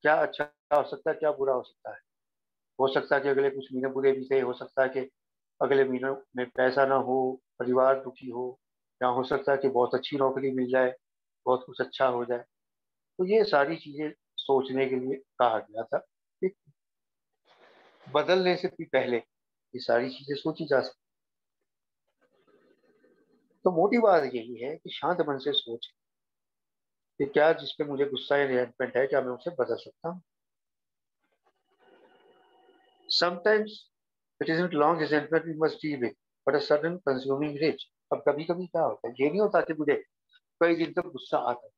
क्या अच्छा हो सकता है, क्या बुरा हो सकता है कि अगले कुछ महीने बुरे बीते, हो सकता है कि अगले महीनों में पैसा ना हो, परिवार दुखी हो, या हो सकता है कि बहुत अच्छी नौकरी मिल जाए, बहुत कुछ अच्छा हो जाए। तो ये सारी चीजें सोचने के लिए कहा गया था कि बदलने से भी पहले ये सारी चीजें सोची जा सकती। तो मोटी बात यही है कि शांत मन से सोच कि क्या जिस पे मुझे गुस्सा या रिजेंटमेंट है, क्या मैं उसे बदल सकता हूँ। Sometimes it isn't long resentment we must deal with, but a sudden consuming rage. अब कभी कभी क्या होता है, ये नहीं होता कि मुझे कई दिन तक गुस्सा आता है,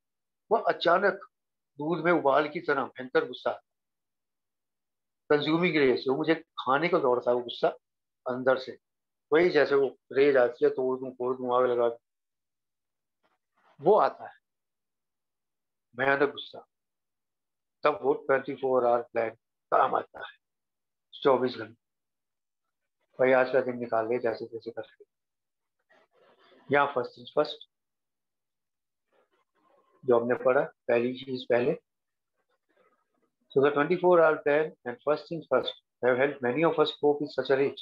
वो अचानक दूध में उबाल की तरह भयंकर गुस्सा, कंज्यूमिंग रेज, जो मुझे खाने को दौड़ता है वो गुस्सा अंदर से, वही जैसे वो रेज आती है, तोड़ दूं फोड़ दूं आग लगा दूं, वो आता है भयानक गुस्सा। तब वो 24 आवर प्लान काम आता है, 24 घंटे। भाई आज का दिन निकाल ले जैसे तैसे करके। यहाँ फर्स्ट थिंग्स फर्स्ट, जो हमने पढ़ा पहली चीज पहले। So the 24-hour plan and first things first have helped many of us cope with such a rage.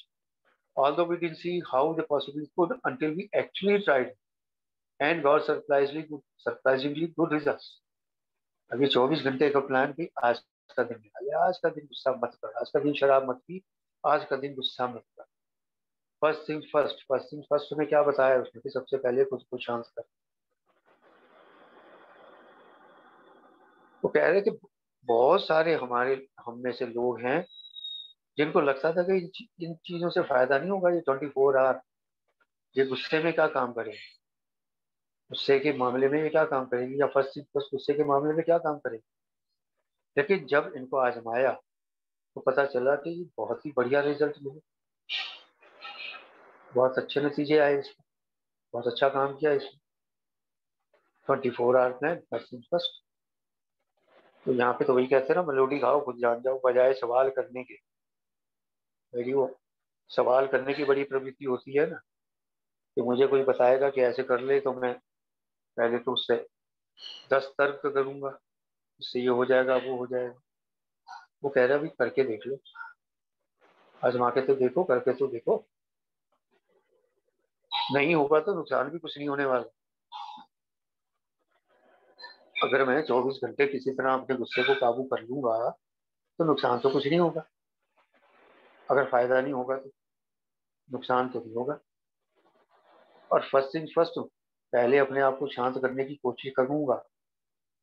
Although we didn't see how they possibly could until we actually tried and got surprisingly good results. अभी 24 घंटे का प्लान भी आज का दिन निकाले, आज का दिन गुस्सा मत कर, आज का दिन शराब मत पी, आज का दिन गुस्सा मत कर। फर्स्ट थिंग फर्स्ट में क्या बताया उसने कि सबसे पहले खुद को शांत कर। वो कह रहे कि बहुत सारे हमारे हम में से लोग हैं जिनको लगता था कि इन चीजों से फायदा नहीं होगा, ये 24 आवर, ये गुस्से में क्या काम करेगी, गुस्से के मामले में ये क्या काम करेगी, या फर्स्ट थिंग फर्स्ट गुस्से के मामले में क्या काम करेगी। लेकिन जब इनको आजमाया तो पता चला कि ये बहुत ही बढ़िया रिजल्ट मिले, बहुत अच्छे नतीजे आए इसमें, बहुत अच्छा काम किया इसमें। 24 hour plan first thing first. तो यहाँ पे तो वही कहते हैं ना, मेलोडी गाओ खुद जान जाओ, बजाय सवाल करने के। मेरी वो सवाल करने की बड़ी प्रवृत्ति होती है ना, कि मुझे कोई बताएगा कि ऐसे कर ले, तो मैं पहले तो उससे 10 तर्क करूंगा, इससे ये हो जाएगा वो हो जाएगा। वो कह रहा भी करके देख लो, आजमा के तो देखो, करके तो देखो, नहीं होगा तो नुकसान भी कुछ नहीं होने वाला। अगर मैं 24 घंटे किसी तरह अपने गुस्से को काबू कर लूंगा तो नुकसान तो कुछ नहीं होगा, अगर फायदा नहीं होगा तो नुकसान तो नहीं होगा। और फर्स्ट थिंग फर्स्ट, पहले अपने आप को शांत करने की कोशिश करूंगा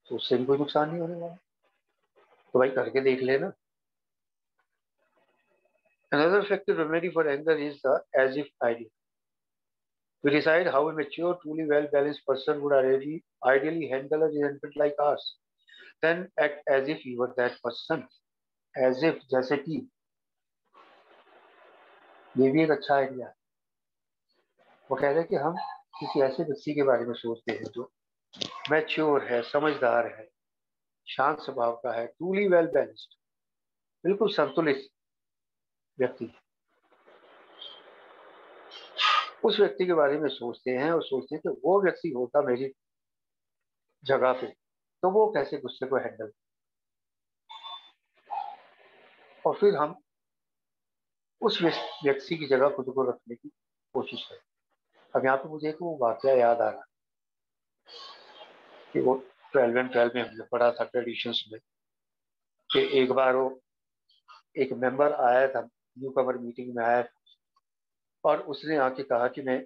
तो उससे भी कोई नुकसान नहीं होने वाला। तो भाई करके देख लेना। Another effective remedy for anger is the as if idea. We decide how a mature, truly well-balanced person would ideally handle a resentment like ours. Then act as if you were that person. As if, जैसे कि, ये भी एक अच्छा आइडिया है। वो कह रहे हैं कि हम किसी ऐसे व्यक्ति के बारे में सोचते हैं जो मैच्योर है, समझदार है, शांत स्वभाव का है, ट्रूली वेल बैलेंस्ड, बिल्कुल संतुलित व्यक्ति। उस व्यक्ति के बारे में सोचते हैं और सोचते हैं कि वो व्यक्ति होता मेरी जगह पे तो वो कैसे गुस्से को हैंडल, और फिर हम उस व्यक्ति की जगह खुद को रखने की कोशिश करें। अब यहाँ पे मुझे एक वो वाकया याद आ रहा कि वो 12 में हमने पढ़ा था ट्रेडिशंस में, कि एक बार वो एक मेंबर आया था, न्यू कमर मीटिंग में आया था, और उसने आके कहा कि मैं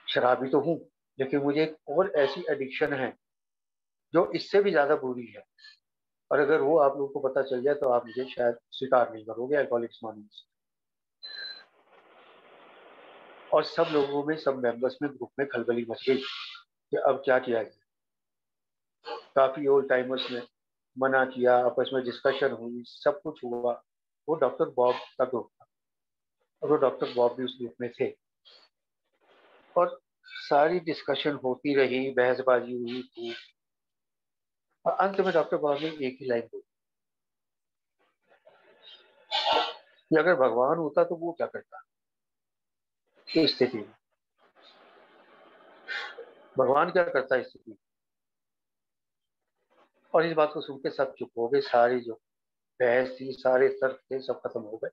शराबी तो हूँ, लेकिन मुझे एक और ऐसी एडिक्शन है जो इससे भी ज्यादा बुरी है, और अगर वो आप लोगों को पता चल जाए तो आप मुझे शायद स्वीकार नहीं करोगे, अल्कोहलिक्स मानोगे। और सब लोगों में, सब मेंबर्स में, ग्रुप में खलबली मच गई कि अब क्या किया जाए। काफी ओल्ड टाइमर्स ने मना किया, आपस में डिस्कशन हुई, सब कुछ हुआ। वो डॉक्टर बॉब का ग्रुप था, और वो डॉक्टर बॉब भी उस ग्रुप में थे, और सारी डिस्कशन होती रही, बहसबाजी हुई थी, और अंत में डॉक्टर बॉब ने एक ही लाइन बोली कि अगर भगवान होता तो वो क्या करता इस स्थिति में, भगवान क्या करता इस स्थिति में। और इस बात को सुन के सब चुप हो गए, सारी जो बहस थी, सारे तर्क थे, सब खत्म हो गए,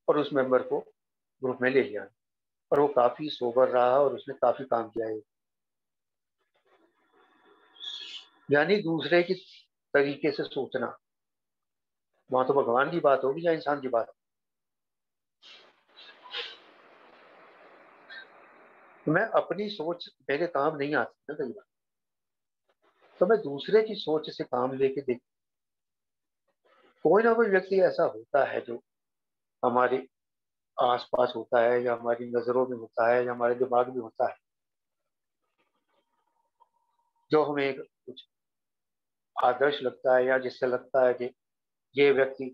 और उस मेंबर को ग्रुप में ले लिया। और वो काफी सोबर रहा और उसने काफी काम किया है। यानी दूसरे की तरीके से सोचना, वहां तो भगवान की बात होगी या इंसान की बात। तो मैं अपनी सोच मेरे काम नहीं आती ना कई बार, तो मैं दूसरे की सोच से काम लेके देख। कोई ना कोई व्यक्ति ऐसा होता है जो हमारे आसपास होता है, या हमारी नजरों में होता है, या हमारे दिमाग में होता है, जो हमें एक कुछ आदर्श लगता है, या जिससे लगता है कि ये व्यक्ति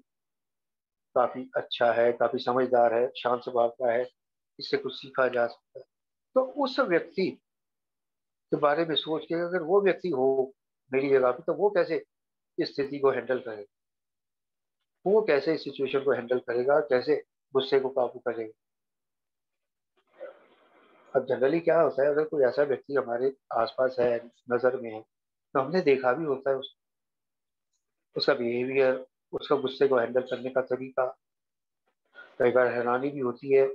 काफी अच्छा है, काफी समझदार है, शांत स्वभाव का है, इससे कुछ सीखा जा सकता है। तो उस व्यक्ति के बारे में सोच के अगर वो व्यक्ति हो मेरी जगह पे, तो वो कैसे इस स्थिति को हैंडल करेगा, वो कैसे इस सिचुएशन को हैंडल करेगा, कैसे गुस्से को काबू करेगा। अब जनरली क्या होता है, अगर कोई ऐसा व्यक्ति हमारे आसपास है, नजर में है, तो हमने देखा भी होता है उसका बिहेवियर, उसका गुस्से को हैंडल करने का तरीका। कई बार हैरानी भी होती है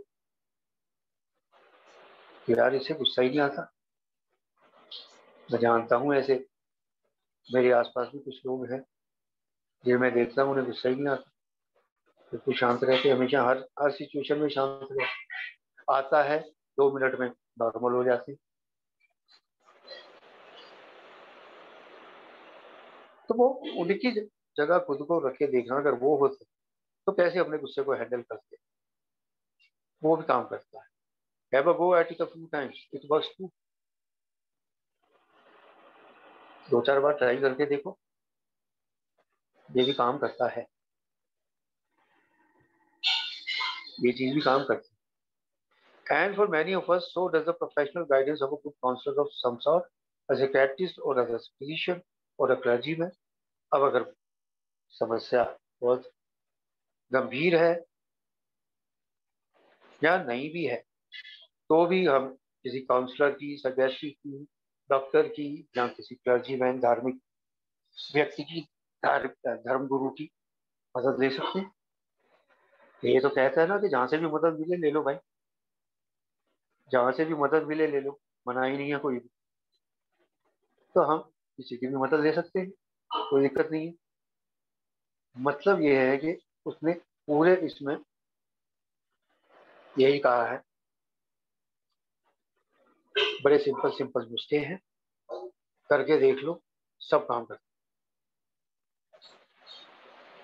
कि यार इसे गुस्सा ही नहीं आता। मैं जानता हूँ ऐसे, मेरे आसपास भी कुछ लोग हैं जो मैं देखता हूँ उन्हें गुस्सा ही नहीं आता, बिल्कुल शांत रहते, हमेशा हर हर सिचुएशन में शांत रहते। आता है 2 मिनट में नॉर्मल हो जाती। तो वो उनकी जगह खुद को रखे देखना, अगर वो होते तो कैसे अपने गुस्से को हैंडल करते, वो भी काम करता है। Have a go at it a few times, it works too. 2-4 बार ट्राई करके देखो, ये भी काम करता है, ये चीज भी काम करती है। And for many of us so does the professional guidance of a good counsellor of some sort, a psychiatrist और अ फिजिशियन और अ क्लर्जीमैन। अब अगर समस्या बहुत गंभीर है या नहीं भी है, तो भी हम किसी काउंसलर की, साइकियाट्री की, डॉक्टर की, या किसी क्लर्जीमैन धार्मिक व्यक्ति की, धर्म गुरु की मदद ले सकते हैं। ये तो कहता है ना कि जहां से भी मदद मिले ले लो भाई, जहां से भी मदद मिले ले लो, मना ही नहीं है कोई भी। तो हम किसी की भी मदद ले सकते हैं, कोई दिक्कत नहीं है। मतलब ये है कि उसने पूरे इसमें यही कहा है, बड़े सिंपल सिंपल नुस्खे हैं, करके देख लो, सब काम करते।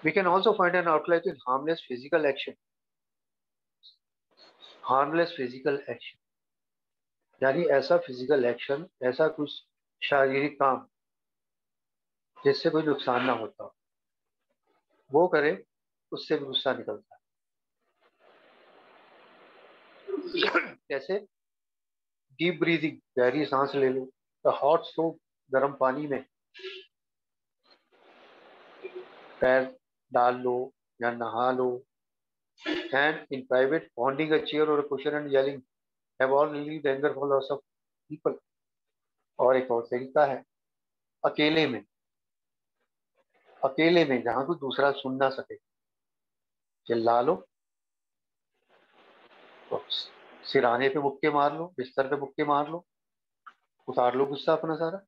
We can also find an outlet in harmless physical action. Harmless physical action यानी ऐसा फिजिकल एक्शन, ऐसा कुछ शारीरिक काम जिससे कोई नुकसान ना होता हो, वो करे, उससे भी गुस्सा निकलता है। कैसे? डीप ब्रीदिंग, गहरी सांस ले लो, तो हॉट सोप, गर्म पानी में पैर डाल लो या नहा लो। And in private pounding a chair or cushion and yelling have all relieved anger for lots of people। और एक और तरीका है, अकेले में, अकेले में जहां कोई दूसरा सुन ना सके, चिल्ला लो, तो सिराने पे मुक्के मार लो, बिस्तर पे मुक्के मार लो, उतार लो गुस्सा अपना सारा।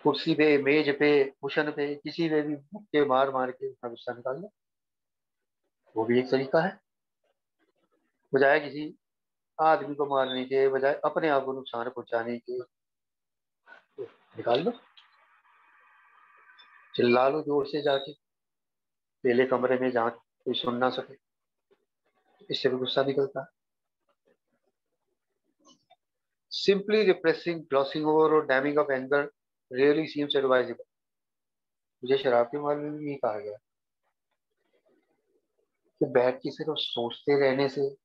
कुर्सी पे, मेज पे, कुशन पे, किसी पे भी मुक्के मार मार के अपना गुस्सा निकाल लो। वो भी एक तरीका है, बजाय किसी आदमी को मारने के, बजाय अपने आप को नुकसान पहुंचाने के, तो निकाल लो, चिल्ला लो जोर से जाके, पहले कमरे में जहाँ कोई सुन ना सके, इससे भी गुस्सा निकलता है। सिंपली रिप्रेसिंग, ग्लॉसिंग ओवर और damming of anger really seems advisable. मुझे शराब के मामले में ये कहा गया कि बैठ के सिर्फ सोचते रहने से,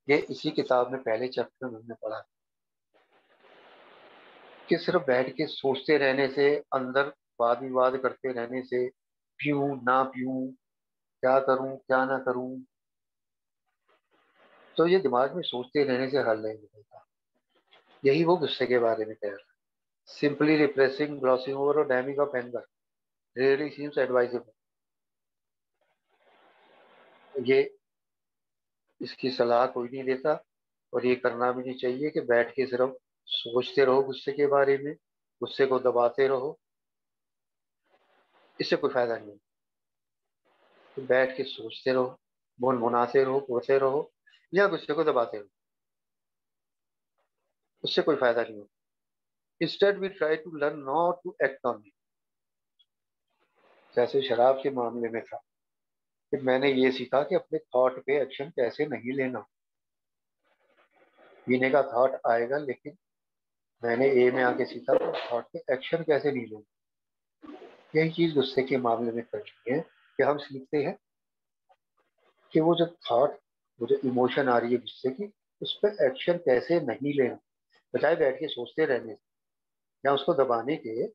ये इसी किताब में पहले चैप्टर में हमने पढ़ा कि सिर्फ बैठ के सोचते रहने से, अंदर वाद विवाद करते रहने से, पीऊं ना पीऊं, क्या करूं क्या ना करूं, तो ये दिमाग में सोचते रहने से हल नहीं निकलता। यही वो गुस्से के बारे में कह रहा है। सिंपली रिप्रेसिंग, ग्लॉसिंग ओवर और damming of anger really seems advisable. ये इसकी सलाह कोई नहीं देता, और ये करना भी नहीं चाहिए कि बैठ के सिर्फ सोचते रहो गुस्से के बारे में, गुस्से को दबाते रहो। इससे कोई फायदा नहीं है। तो बैठ के सोचते रहो, मुनमुनाते रहो, रोते रहो, या गुस्से को दबाते रहो, उससे कोई फायदा नहीं होता। Instead we try to learn not to act on it. जैसे शराब के मामले में था, कि मैंने ये सीखा कि अपने थॉट पे एक्शन कैसे नहीं लेना। पीने का थॉट आएगा, लेकिन मैंने ए में आके सीखा कि थॉट पे एक्शन कैसे नहीं लेना। यही चीज गुस्से के मामले में करनी है, कि हम सीखते हैं कि वो जो थॉट, वो जो इमोशन आ रही है गुस्से की, उस पर एक्शन कैसे नहीं लेना। बजाय बैठ के सोचते रहने से या उसको दबाने के,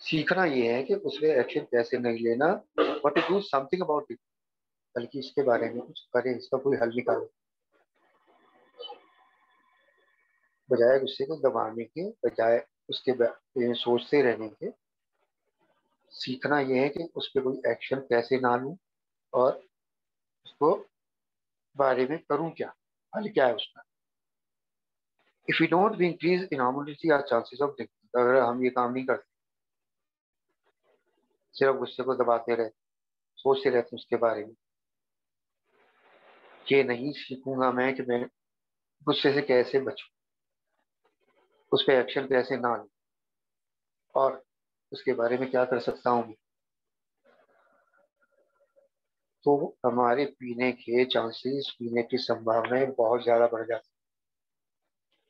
सीखना ये है कि उस पर एक्शन कैसे नहीं लेना, but to do something about it. बल्कि इसके बारे में कुछ करें, इसका कोई हल निकालें। बजाय गुस्से को दबाने के, बजाय उसके सोचते रहने के, सीखना यह है कि उस पर कोई एक्शन कैसे ना लूं, और उसको बारे में करूं क्या, हल क्या है उसका। If you don't be increase in harmony are chances of difference. अगर हम ये काम नहीं करते, सिर्फ गुस्से को दबाते रहे, सोचते रहते हैं उसके बारे में, ये नहीं सीखूंगा मैं कि मैं गुस्से से कैसे बचूं, उस पर एक्शन कैसे ना लूं, और उसके बारे में क्या कर सकता हूँ मैं, तो हमारे पीने के चांसेस, पीने की संभावनाएं बहुत ज्यादा बढ़ जाती हैं।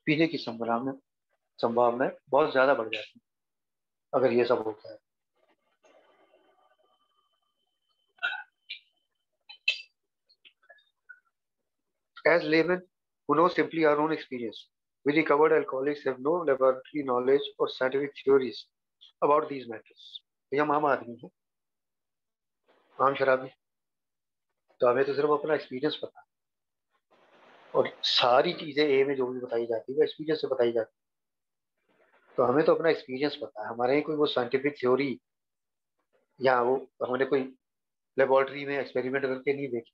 पीने की संभावनाएं बहुत ज्यादा बढ़ जाती हैं अगर ये सब होता है। As laymen who know simply our own experience, we recovered alcoholics have no laboratory knowledge or scientific theories about these matters। ये हम आम आदमी हैं, आम शराबी, तो हमें तो सिर्फ अपना एक्सपीरियंस पता है, और सारी चीजें ए में जो भी बताई जाती है वो एक्सपीरियंस से बताई जाती है। तो हमें तो अपना एक्सपीरियंस पता है, हमारे यहाँ कोई वो साइंटिफिक थ्योरी, या वो हमने कोई लेबोरेटरी में एक्सपेरिमेंट करके नहीं देखी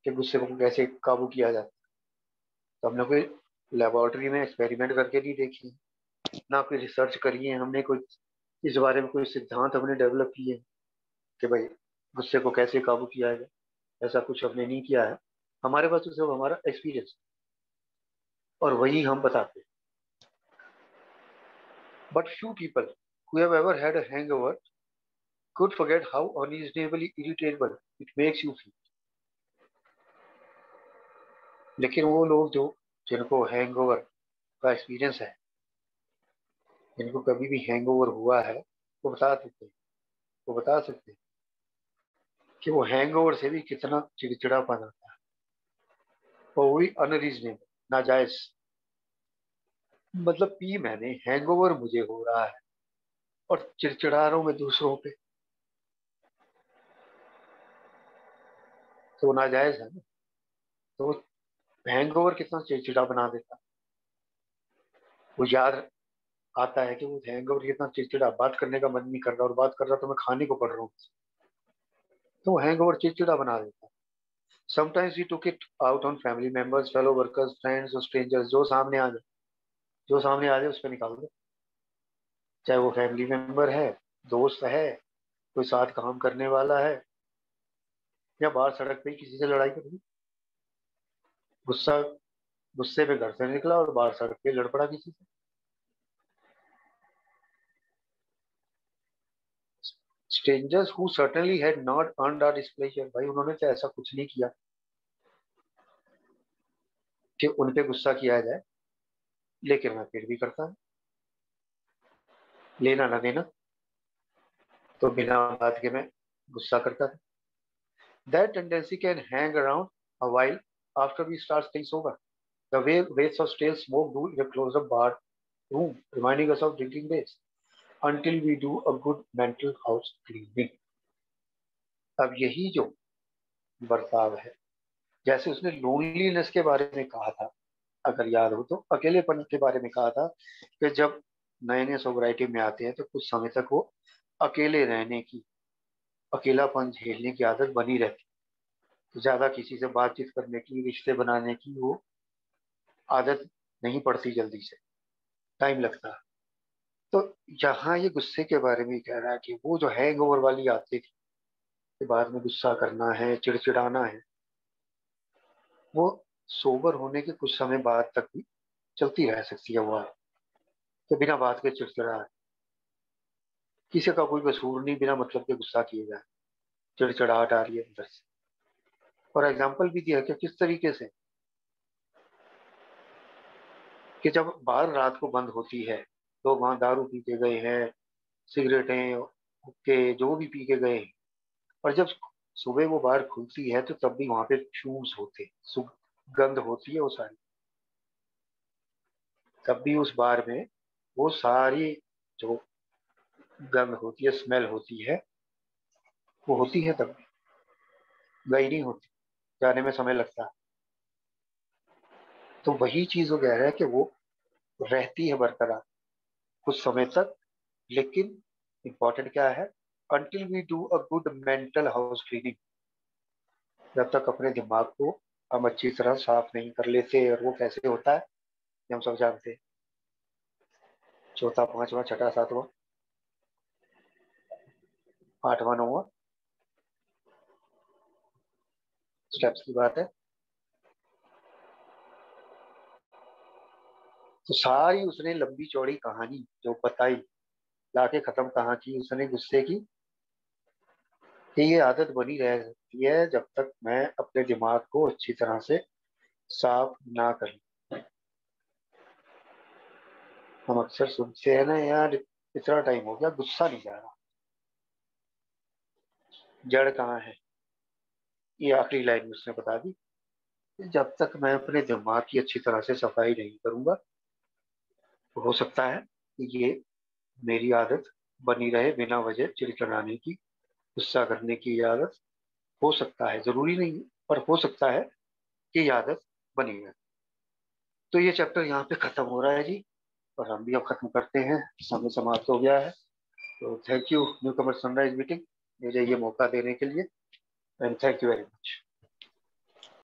कि गुस्से को कैसे काबू किया जाता है। तो हमने कोई लेबोरेटरी में एक्सपेरिमेंट करके नहीं देखी, ना कोई रिसर्च करी है हमने, कोई इस बारे में कोई सिद्धांत हमने डेवलप किए कि भाई गुस्से को कैसे काबू किया जाए। ऐसा कुछ हमने नहीं किया है। हमारे पास तो सिर्फ हमारा एक्सपीरियंस, और वही हम बताते हैं। But few people who have ever had a hangover could forget how unreasonably irritable it makes you feel। लेकिन वो लोग जो, जिनको हैंगओवर का एक्सपीरियंस है, जिनको कभी भी हैंगओवर हुआ है, वो बता सकते हैं कि वो हैंगओवर से भी कितना चिड़चिड़ापन आता है, और वो भी अनरीजनेबल, नाजायज। मतलब पी मैंने, हैंगओवर मुझे हो रहा है, और चिड़चिड़ा रहा हूं मैं दूसरों पे, तो वो नाजायज है ना। तो हैंगओवर कितना चिड़चिड़ा बना देता। वो याद आता है कि वो हैंगओवर कितना चिड़चिड़ा, बात करने का मन नहीं कर रहा, और बात कर रहा तो मैं खाने को पड़ रहा हूँ, तो वो हैंगओवर चिड़चिड़ा बना देता। Sometimes we took it out on family members, fellow workers, friends और स्ट्रेंजर्स। जो सामने आ जाए उस पर निकाल दो, चाहे वो फैमिली मेंबर है, दोस्त है, कोई साथ काम करने वाला है, या बाहर सड़क पे ही किसी से लड़ाई कर ली। गुस्सा, गुस्से में घर से निकला और बाहर सड़क पे लड़ पड़ा किसी से। Strangers who certainly had not earned our displeasure. भाई उन्होंने तो ऐसा कुछ नहीं किया कि उन पे गुस्सा किया जाए, लेकिन मैं फिर भी करता हूँ। लेना ना देना, तो बिना बात के मैं गुस्सा करता था। That tendency can hang around a while after we start staying sober. The way waves of stale smoke do in a closed-up bar room, reminding us of drinking days, until we do a good mental house cleaning। अब यही जो बर्ताव है, जैसे उसने लोनलीनेस के बारे में कहा था, अगर याद हो तो अकेलेपन के बारे में कहा था, कि जब नए नए सोबराइटी में आते हैं तो कुछ समय तक वो अकेले रहने की, अकेलापन झेलने की आदत बनी रहती तो ज़्यादा किसी से बातचीत करने की, रिश्ते बनाने की वो आदत नहीं पड़ती जल्दी से, टाइम लगता है। तो यहाँ ये गुस्से के बारे में कह रहा है कि वो जो हैंगओवर वाली आदतें थी कि बाद में गुस्सा करना है, चिड़चिड़ाना है, वो सोबर होने के कुछ समय बाद तक भी चलती रह सकती है। वो आदत कि बिना बात के चिड़चिड़ा है, किसी का कोई कसूर नहीं, बिना मतलब के गुस्सा किए जाए, चिड़चिड़ाहट आ रही है अंदर से। और एग्जाम्पल भी दिया कि किस तरीके से कि जब बार रात को बंद होती है, लोग वहां दारू पी के गए हैं, सिगरेटें, हुक्के जो भी पी के गए हैं, और जब सुबह वो बार खुलती है तो तब भी वहां पे शूज होते, सुगंध होती है वो सारी, तब भी उस बार में वो सारी जो गंध होती है, स्मेल होती है, वो होती है, तब भी गई नहीं होती, जाने में समय लगता है। तो वही चीज वो कह रहा है कि वो रहती है बरकरार कुछ समय तक, लेकिन इंपॉर्टेंट क्या है, until we do a good mental house cleaning, जब तक अपने दिमाग को हम अच्छी तरह साफ नहीं कर लेते। और वो कैसे होता है ये हम सब जानते हैं, चौथा, पांचवा, छठा, सातवां, आठवां, नौवां स्टेप्स की बात है। तो सारी उसने लंबी चौड़ी कहानी जो बताई, लाके खत्म कहाँ की उसने गुस्से की, कि ये आदत बनी रह सकती है जब तक मैं अपने दिमाग को अच्छी तरह से साफ ना करूं। हम अक्सर सुनते हैं ना, यार इतना टाइम हो गया गुस्सा नहीं जा रहा, जड़ कहाँ है, ये आखिरी लाइन उसने बता दी। जब तक मैं अपने दिमाग की अच्छी तरह से सफाई नहीं करूंगा, तो हो सकता है कि ये मेरी आदत बनी रहे, बिना वजह चिड़चिड़ाने की, गुस्सा करने की आदत। हो सकता है, जरूरी नहीं है, पर हो सकता है कि ये आदत बनी रहे। तो ये चैप्टर यहाँ पे खत्म हो रहा है जी, और हम भी अब खत्म करते हैं, समय समाप्त हो गया है। तो thank you new Qamar sunrise meeting, मुझे ये मौका देने के लिए, and thank you very much.